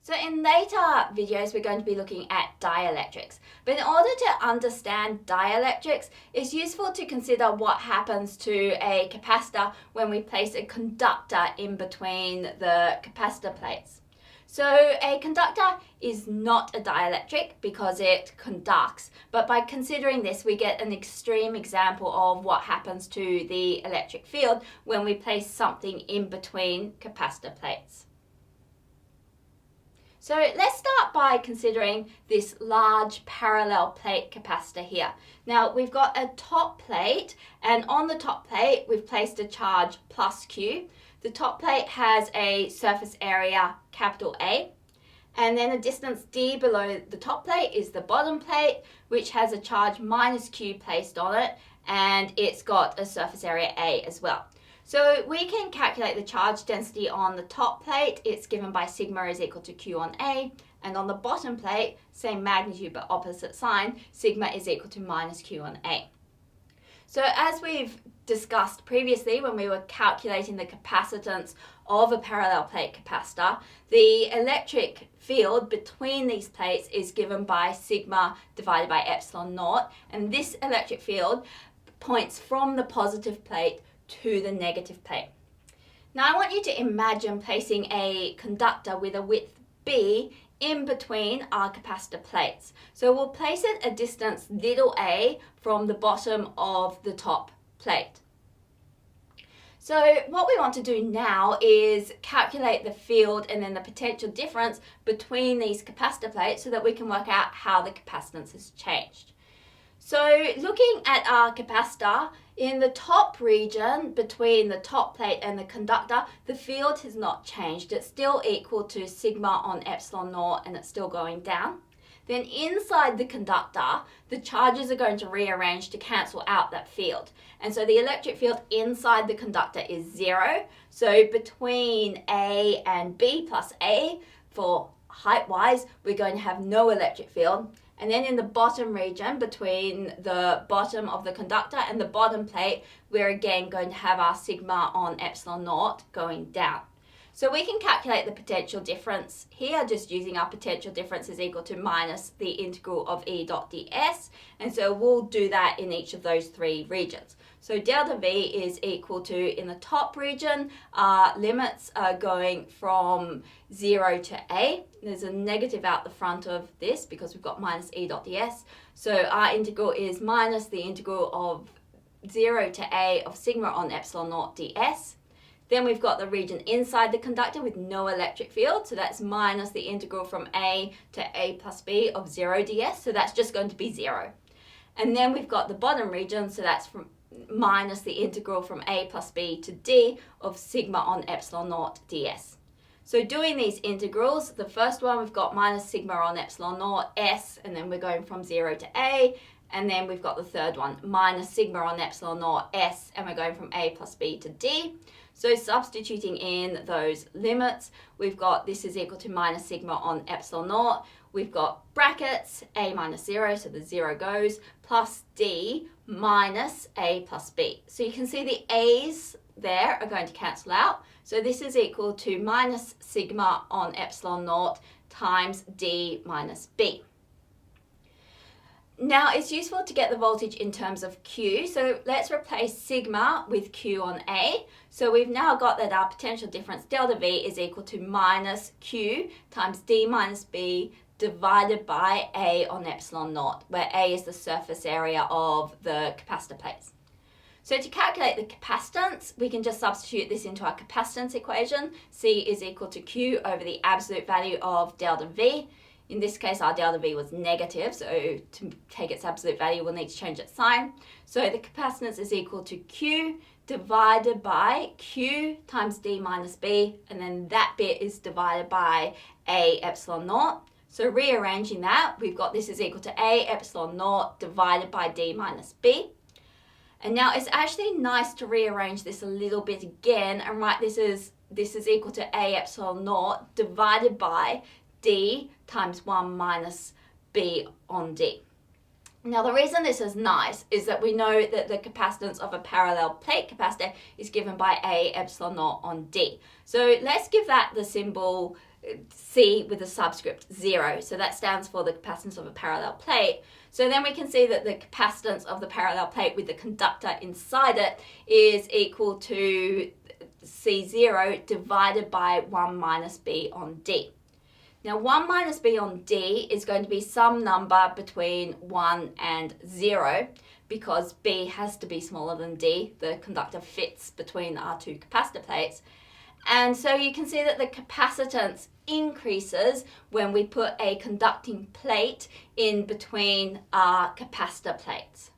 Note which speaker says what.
Speaker 1: So in later videos, we're going to be looking at dielectrics. But in order to understand dielectrics, it's useful to consider what happens to a capacitor when we place a conductor in between the capacitor plates. So a conductor is not a dielectric because it conducts, but by considering this, we get an extreme example of what happens to the electric field when we place something in between capacitor plates. So let's start by considering this large parallel plate capacitor here. Now we've got a top plate, and on the top plate we've placed a charge plus Q. The top plate has a surface area capital A, and then a distance d below the top plate is the bottom plate, which has a charge minus Q placed on it, and it's got a surface area A as well. So we can calculate the charge density on the top plate. It's given by sigma is equal to Q on A, and on the bottom plate, same magnitude but opposite sign, sigma is equal to minus Q on A. So as we've discussed previously when we were calculating the capacitance of a parallel plate capacitor, the electric field between these plates is given by sigma divided by epsilon naught, and this electric field points from the positive plate to the negative plate. Now I want you to imagine placing a conductor with a width b in between our capacitor plates. So we'll place it a distance little a from the bottom of the top plate. So what we want to do now is calculate the field and then the potential difference between these capacitor plates so that we can work out how the capacitance has changed. So looking at our capacitor, in the top region between the top plate and the conductor, the field has not changed. It's still equal to sigma on epsilon naught, and it's still going down. Then inside the conductor, the charges are going to rearrange to cancel out that field. And so the electric field inside the conductor is 0. So between A and B plus A, for height-wise, we're going to have no electric field. And then in the bottom region, between the bottom of the conductor and the bottom plate, we're again going to have our sigma on epsilon naught going down. So we can calculate the potential difference here just using our potential difference is equal to minus the integral of E dot ds. And so we'll do that in each of those three regions. So delta V is equal to, in the top region, our limits are going from 0 to A. There's a negative out the front of this because we've got minus E dot ds. So our integral is minus the integral of 0 to A of sigma on epsilon naught ds. Then we've got the region inside the conductor with no electric field, so that's minus the integral from A to A plus B of 0 ds, so that's just going to be 0. And then we've got the bottom region, so that's from minus the integral from A plus B to D of sigma on epsilon naught ds. So doing these integrals, the first one we've got minus sigma on epsilon naught s, and then we're going from 0 to A, and then we've got the third one, minus sigma on epsilon naught s, and we're going from A plus B to D. So substituting in those limits, we've got this is equal to minus sigma on epsilon naught. We've got brackets, A minus 0, so the 0 goes, plus D minus A plus B. So you can see the A's there are going to cancel out. So this is equal to minus sigma on epsilon naught times D minus B. Now it's useful to get the voltage in terms of Q, so let's replace sigma with Q on A. So we've now got that our potential difference delta V is equal to minus Q times D minus B divided by A on epsilon naught, where A is the surface area of the capacitor plates. So to calculate the capacitance, we can just substitute this into our capacitance equation. C is equal to Q over the absolute value of delta V. In this case, our delta V was negative, so to take its absolute value, we'll need to change its sign. So the capacitance is equal to Q divided by Q times D minus B, and then that bit is divided by A epsilon naught. So rearranging that, we've got this is equal to A epsilon naught divided by D minus B. And now it's actually nice to rearrange this a little bit again and write this is equal to A epsilon naught divided by D times 1 minus B on D. Now the reason this is nice is that we know that the capacitance of a parallel plate capacitor is given by A epsilon naught on D. So let's give that the symbol C with the subscript 0. So that stands for the capacitance of a parallel plate. So then we can see that the capacitance of the parallel plate with the conductor inside it is equal to C0 divided by 1 minus B on D. Now 1 minus B on D is going to be some number between 1 and 0 because B has to be smaller than D. The conductor fits between our two capacitor plates. And so you can see that the capacitance increases when we put a conducting plate in between our capacitor plates.